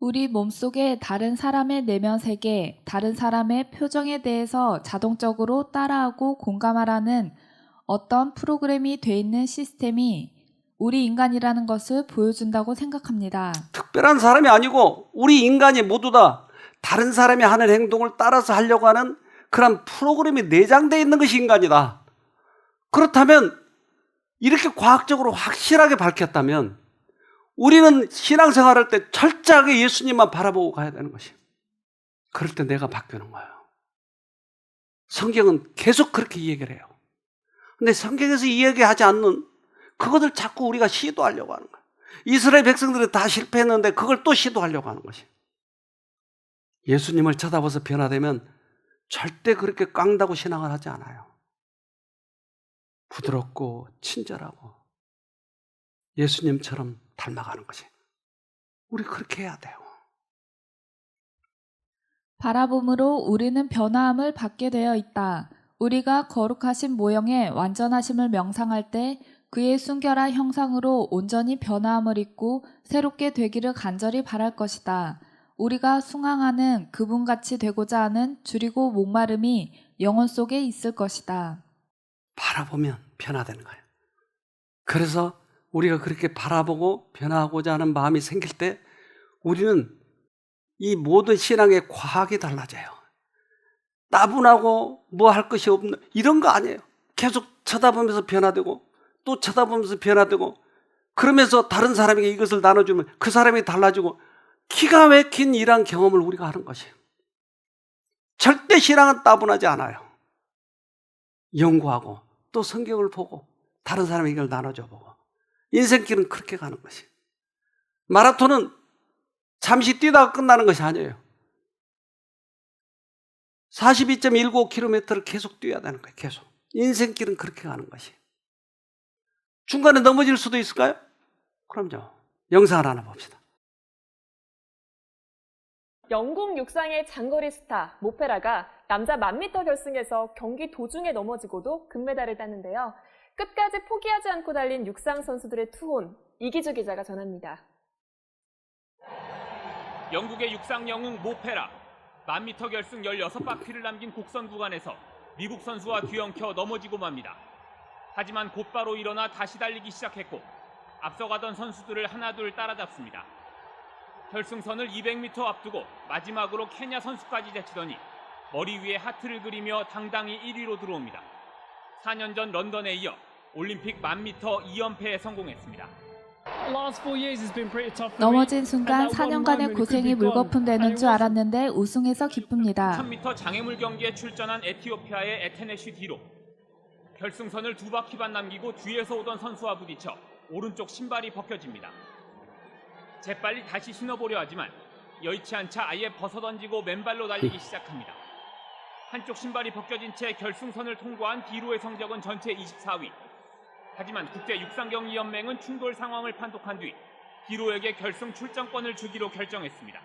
우리 몸속에 다른 사람의 내면 세계, 다른 사람의 표정에 대해서 자동적으로 따라하고 공감하라는 어떤 프로그램이 돼 있는 시스템이 우리 인간이라는 것을 보여준다고 생각합니다. 특별한 사람이 아니고 우리 인간이 모두 다 다른 사람이 하는 행동을 따라서 하려고 하는 그런 프로그램이 내장되어 있는 것이 인간이다. 그렇다면 이렇게 과학적으로 확실하게 밝혔다면 우리는 신앙생활할 때 철저하게 예수님만 바라보고 가야 되는 것이에요. 그럴 때 내가 바뀌는 거예요. 성경은 계속 그렇게 이야기를 해요. 근데 성경에서 이야기하지 않는 그것을 자꾸 우리가 시도하려고 하는 거예요. 이스라엘 백성들이 다 실패했는데 그걸 또 시도하려고 하는 것이에요. 예수님을 쳐다봐서 변화되면 절대 그렇게 깡다고 신앙을 하지 않아요. 부드럽고 친절하고 예수님처럼 닮아가는 것이. 우리 그렇게 해야 돼요. 바라봄으로 우리는 변화함을 받게 되어 있다. 우리가 거룩하신 모형의 완전하심을 명상할 때 그의 순결한 형상으로 온전히 변화함을 입고 새롭게 되기를 간절히 바랄 것이다. 우리가 숭앙하는 그분같이 되고자 하는 줄이고 목마름이 영혼 속에 있을 것이다. 바라보면 변화되는 거예요. 그래서 우리가 그렇게 바라보고 변화하고자 하는 마음이 생길 때 우리는 이 모든 신앙의 과학이 달라져요. 따분하고 뭐 할 것이 없는 이런 거 아니에요. 계속 쳐다보면서 변화되고 또 쳐다보면서 변화되고 그러면서 다른 사람에게 이것을 나눠주면 그 사람이 달라지고 기가 막힌 이러한 경험을 우리가 하는 것이에요. 절대 신앙은 따분하지 않아요. 연구하고 또 성경을 보고 다른 사람에게 이걸 나눠줘 보고 인생길은 그렇게 가는 것이에요. 마라톤은 잠시 뛰다가 끝나는 것이 아니에요. 42.195km를 계속 뛰어야 되는 거예요. 계속. 인생길은 그렇게 가는 것이에요. 중간에 넘어질 수도 있을까요? 그럼요. 영상을 하나 봅시다. 영국 육상의 장거리 스타 모페라가 남자 1000m 결승에서 경기 도중에 넘어지고도 금메달을 땄는데요. 끝까지 포기하지 않고 달린 육상 선수들의 투혼, 이기주 기자가 전합니다. 영국의 육상 영웅 모페라, 1000m 결승 16바퀴를 남긴 곡선 구간에서 미국 선수와 뒤엉켜 넘어지고 맙니다. 하지만 곧바로 일어나 다시 달리기 시작했고 앞서가던 선수들을 하나둘 따라잡습니다. 결승선을 200m 앞두고 마지막으로 케냐 선수까지 제치더니 머리 위에 하트를 그리며 당당히 1위로 들어옵니다. 4년 전 런던에 이어 올림픽 1000m 2연패에 성공했습니다. 넘어진 순간 4년간의 고생이 물거품 되는 줄 알았는데 우승해서 기쁩니다. 1000m 장애물 경기에 출전한 에티오피아의 에테네시 뒤로 결승선을 2바퀴 반 남기고 뒤에서 오던 선수와 부딪혀 오른쪽 신발이 벗겨집니다. 재빨리 다시 신어보려 하지만 여의치 않자 아예 벗어던지고 맨발로 달리기 시작합니다. 한쪽 신발이 벗겨진 채 결승선을 통과한 뒤로의 성적은 전체 24위. 하지만 국제육상경기연맹은 충돌 상황을 판독한 뒤 뒤로에게 결승 출전권을 주기로 결정했습니다.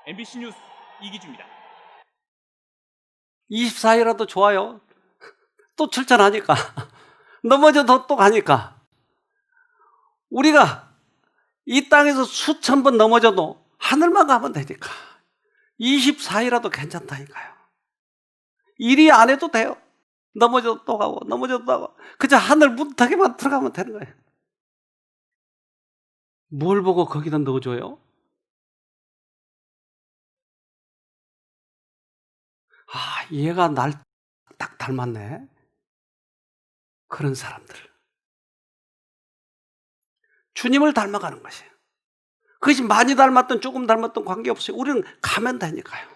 MBC 뉴스 이기주입니다. 24위라도 좋아요. 또 출전하니까. 넘어져도 또 가니까. 우리가 이 땅에서 수천 번 넘어져도 하늘만 가면 되니까. 24위라도 괜찮다니까요. 1위 안 해도 돼요. 넘어져도 또 가고 넘어져도 또 가고 그저 하늘 문턱에만 들어가면 되는 거예요. 뭘 보고 거기다 넣어줘요? 얘가 날 딱 닮았네. 그런 사람들. 주님을 닮아가는 것이에요. 그것이 많이 닮았든 조금 닮았든 관계없어요. 우리는 가면 되니까요.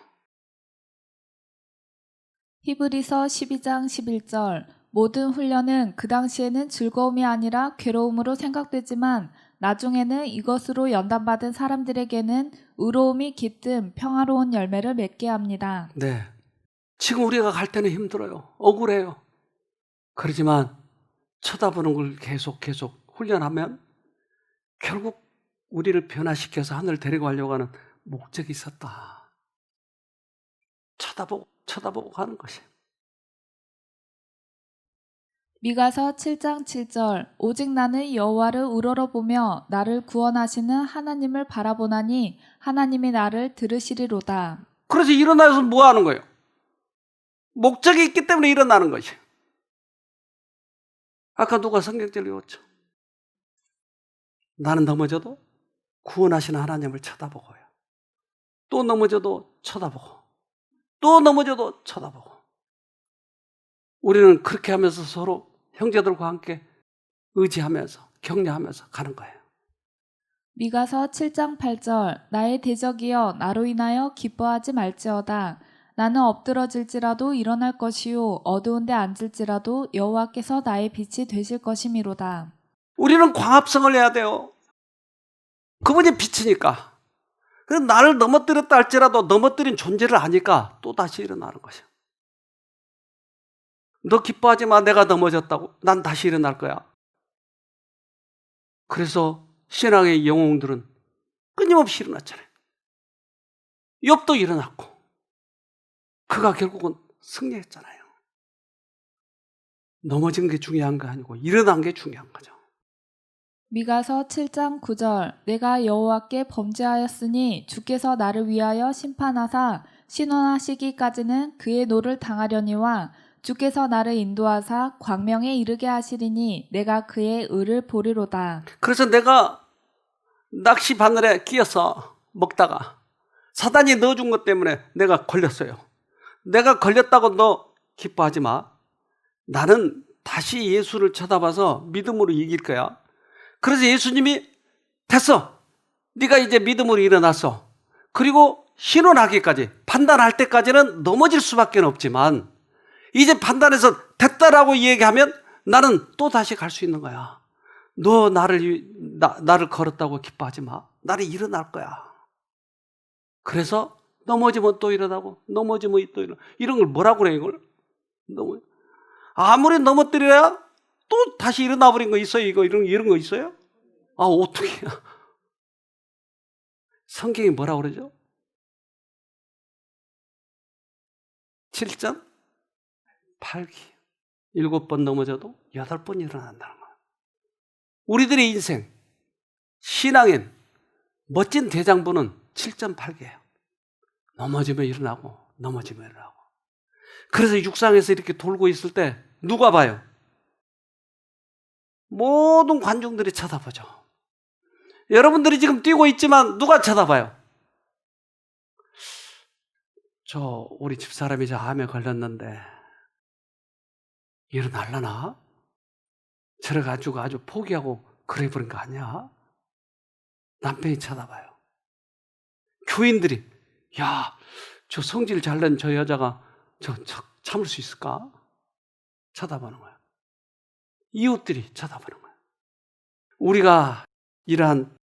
히브리서 12장 11절 모든 훈련은 그 당시에는 즐거움이 아니라 괴로움으로 생각되지만 나중에는 이것으로 연단받은 사람들에게는 의로움이 깃든 평화로운 열매를 맺게 합니다. 네. 지금 우리가 갈 때는 힘들어요. 억울해요. 그렇지만 쳐다보는 걸 계속 훈련하면 결국 우리를 변화시켜서 하늘 데리고 가려고 하는 목적이 있었다. 쳐다보고 가는 것이에요. 미가서 7장 7절 오직 나는 여호와를 우러러보며 나를 구원하시는 하나님을 바라보나니 하나님이 나를 들으시리로다. 그래서 일어나서 뭐 하는 거예요? 목적이 있기 때문에 일어나는 것이에요. 아까 누가 성경절 읽었죠? 나는 넘어져도 구원하시는 하나님을 쳐다보고요. 또 넘어져도 쳐다보고 또 넘어져도 쳐다보고. 우리는 그렇게 하면서 서로 형제들과 함께 의지하면서 격려하면서 가는 거예요. 미가서 7장 8절 나의 대적이여 나로 인하여 기뻐하지 말지어다. 나는 엎드러질지라도 일어날 것이요 어두운 데 앉을지라도 여호와께서 나의 빛이 되실 것이미로다. 우리는 광합성을 해야 돼요. 그분이 빛이니까. 그래서 나를 넘어뜨렸다 할지라도 넘어뜨린 존재를 아니까 또 다시 일어나는 것이야. 너 기뻐하지 마. 내가 넘어졌다고. 난 다시 일어날 거야. 그래서 신앙의 영웅들은 끊임없이 일어났잖아요. 욥도 일어났고 그가 결국은 승리했잖아요. 넘어진 게 중요한 거 아니고 일어난 게 중요한 거죠. 미가서 7장 9절 내가 여호와께 범죄하였으니 주께서 나를 위하여 심판하사 신원하시기까지는 그의 노를 당하려니와 주께서 나를 인도하사 광명에 이르게 하시리니 내가 그의 의를 보리로다. 그래서 내가 낚시 바늘에 끼어서 먹다가 사단이 넣어준 것 때문에 내가 걸렸어요. 내가 걸렸다고 너 기뻐하지 마. 나는 다시 예수를 쳐다봐서 믿음으로 이길 거야. 그래서 예수님이 됐어. 네가 이제 믿음으로 일어났어. 그리고 신원하기까지 판단할 때까지는 넘어질 수밖에 없지만 이제 판단해서 됐다라고 얘기하면 나는 또 다시 갈 수 있는 거야. 너 나를 걸었다고 기뻐하지 마. 나는 일어날 거야. 그래서 넘어지면 또 일어나고 넘어지면 또 일어나. 이런 걸 뭐라고 그래 이걸? 아무리 넘어뜨려야 또 다시 일어나 버린 거 있어요? 이런 거 있어요? 어떻게? 성경이 뭐라고 그러죠? 7전 8기 7번 넘어져도 8번 일어난다는 거예요. 우리들의 인생 신앙인 멋진 대장부는 7전 8기예요. 넘어지면 일어나고 넘어지면 일어나고. 그래서 육상에서 이렇게 돌고 있을 때 누가 봐요? 모든 관중들이 쳐다보죠. 여러분들이 지금 뛰고 있지만 누가 쳐다봐요? 우리 집사람이 저 암에 걸렸는데 일어날라나? 저래가지고 아주 포기하고 그래버린 거 아니야? 남편이 쳐다봐요. 교인들이 야, 저 성질 잘난 저 여자가 저 참을 수 있을까? 쳐다보는 거야. 이웃들이 쳐다보는 거야. 우리가 이러한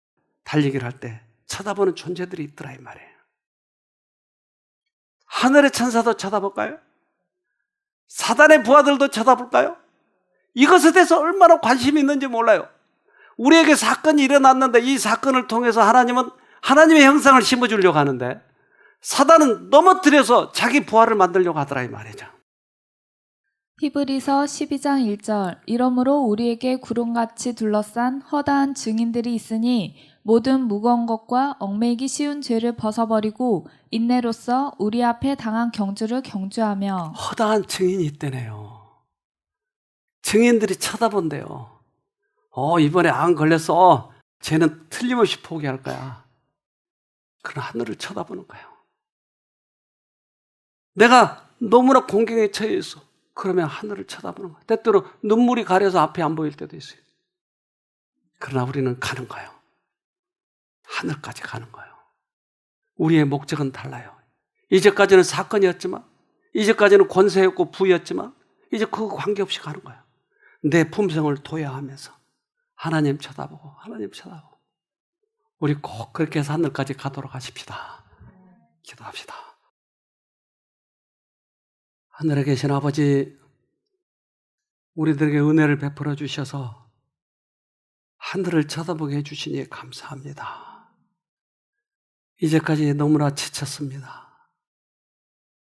달리기를 할 때 쳐다보는 존재들이 있더라 이 말이에요. 하늘의 천사도 쳐다볼까요? 사단의 부하들도 쳐다볼까요? 이것에 대해서 얼마나 관심이 있는지 몰라요. 우리에게 사건이 일어났는데 이 사건을 통해서 하나님은 하나님의 형상을 심어주려고 하는데 사단은 넘어뜨려서 자기 부하를 만들려고 하더라 이 말이죠. 히브리서 12장 1절 이러므로 우리에게 구름같이 둘러싼 허다한 증인들이 있으니 모든 무거운 것과 얽매이기 쉬운 죄를 벗어버리고 인내로써 우리 앞에 당한 경주를 경주하며. 허다한 증인이 있대네요. 증인들이 쳐다본대요. 이번에 암 걸렸어. 쟤는 틀림없이 포기할 거야. 그런 하늘을 쳐다보는 거예요. 내가 너무나 공경에 처해 있어. 그러면 하늘을 쳐다보는 거예요. 때때로 눈물이 가려서 앞이 안 보일 때도 있어요. 그러나 우리는 가는 거예요. 하늘까지 가는 거예요. 우리의 목적은 달라요. 이제까지는 사건이었지만, 이제까지는 권세였고 부였지만, 이제 그거 관계없이 가는 거예요. 내 품성을 도야하면서 하나님 쳐다보고 하나님 쳐다보고. 우리 꼭 그렇게 해서 하늘까지 가도록 하십시다. 기도합시다. 하늘에 계신 아버지, 우리들에게 은혜를 베풀어 주셔서 하늘을 쳐다보게 해주시니 감사합니다. 이제까지 너무나 지쳤습니다.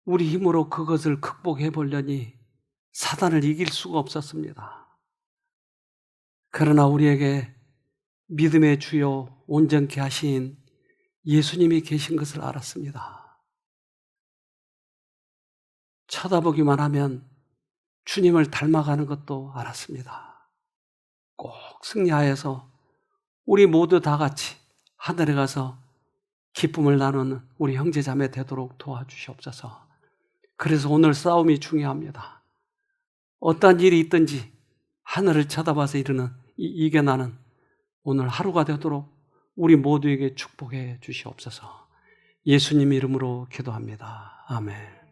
우리 힘으로 그것을 극복해 보려니 사단을 이길 수가 없었습니다. 그러나 우리에게 믿음의 주요 온전케 하신 예수님이 계신 것을 알았습니다. 쳐다보기만 하면 주님을 닮아가는 것도 알았습니다. 꼭 승리하여서 우리 모두 다 같이 하늘에 가서 기쁨을 나누는 우리 형제자매 되도록 도와주시옵소서. 그래서 오늘 싸움이 중요합니다. 어떠한 일이 있든지 하늘을 쳐다봐서 이겨나는 오늘 하루가 되도록 우리 모두에게 축복해 주시옵소서. 예수님 이름으로 기도합니다. 아멘.